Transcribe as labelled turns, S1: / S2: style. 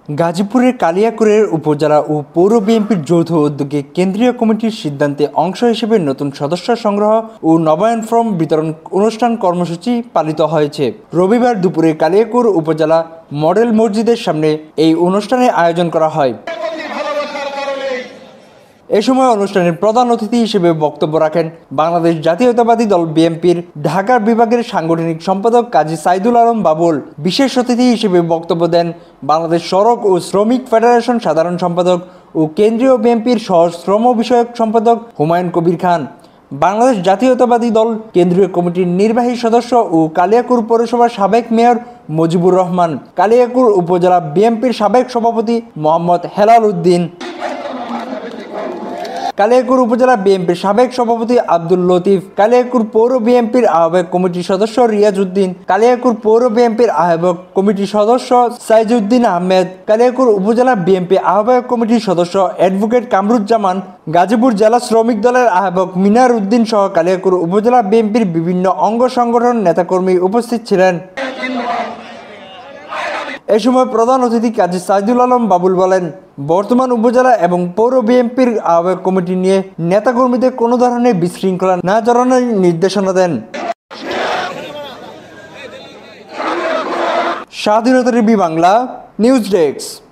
S1: গাজীপুরের কালিয়াকৈরের উপজেলা ও পৌর বিএনপির যৌথ উদ্যোগে কেন্দ্রীয় কমিটির সিদ্ধান্তে অংশ হিসেবে নতুন সদস্য সংগ্রহ ও নবায়ন ফর্ম বিতরণ অনুষ্ঠান কর্মসূচি পালিত হয়েছে। রবিবার দুপুরে কালিয়াকৈর উপজেলা মডেল মসজিদের সামনে এই অনুষ্ঠানের আয়োজন করা হয়। এ সময় অনুষ্ঠানের প্রধান অতিথি হিসেবে বক্তব্য রাখেন বাংলাদেশ জাতীয়তাবাদী দল বিএনপির ঢাকা বিভাগের সাংগঠনিক সম্পাদক কাজী সাইদুল আলম বাবুল। বিশেষ অতিথি হিসেবে বক্তব্য দেন বাংলাদেশ সড়ক ও শ্রমিক ফেডারেশন সাধারণ সম্পাদক ও কেন্দ্রীয় বিএনপির সহ শ্রম বিষয়ক সম্পাদক হুমায়ুন কবির খান, বাংলাদেশ জাতীয়তাবাদী দল কেন্দ্রীয় কমিটির নির্বাহী সদস্য ও কালিয়াকৈর পৌরসভার সাবেক মেয়র মুজিবুর রহমান, কালিয়াকৈর উপজেলা বিএনপির সাবেক সভাপতি মোহাম্মদ হেলাল উদ্দিন, কালিয়াকৈর উপজেলা বিএনপির সাবেক সভাপতি আব্দুল লতিফ, কালিয়াকৈর পৌর বিএনপির আহ্বায়ক কমিটির সদস্য রিয়াজ উদ্দিন, কালিয়াকৈর পৌর বিএনপির আহ্বায়ক কমিটির সদস্য সাইজউদ্দিন আহমেদ, কালিয়াকৈর উপজেলা বিএনপি আহ্বায়ক কমিটির সদস্য অ্যাডভোকেট কামরুজ্জামান, গাজীপুর জেলা শ্রমিক দলের আহ্বায়ক মিনার উদ্দিন সহ কালিয়াকৈর উপজেলা বিএনপির বিভিন্ন অঙ্গ সংগঠন নেতাকর্মী উপস্থিত ছিলেন। এ সময় প্রধান অতিথি কাজী সাইদুল আলম বাবুল বলেন, বর্তমান উপজেলা এবং পৌর বিএনপির আহ্বায়ক কমিটি নিয়ে নেতাকর্মীদের কোনো ধরনের বিশৃঙ্খলা না জড়ানোর নির্দেশনা দেন। স্বাধীনতা টিভি বাংলা নিউজ ডেস্ক।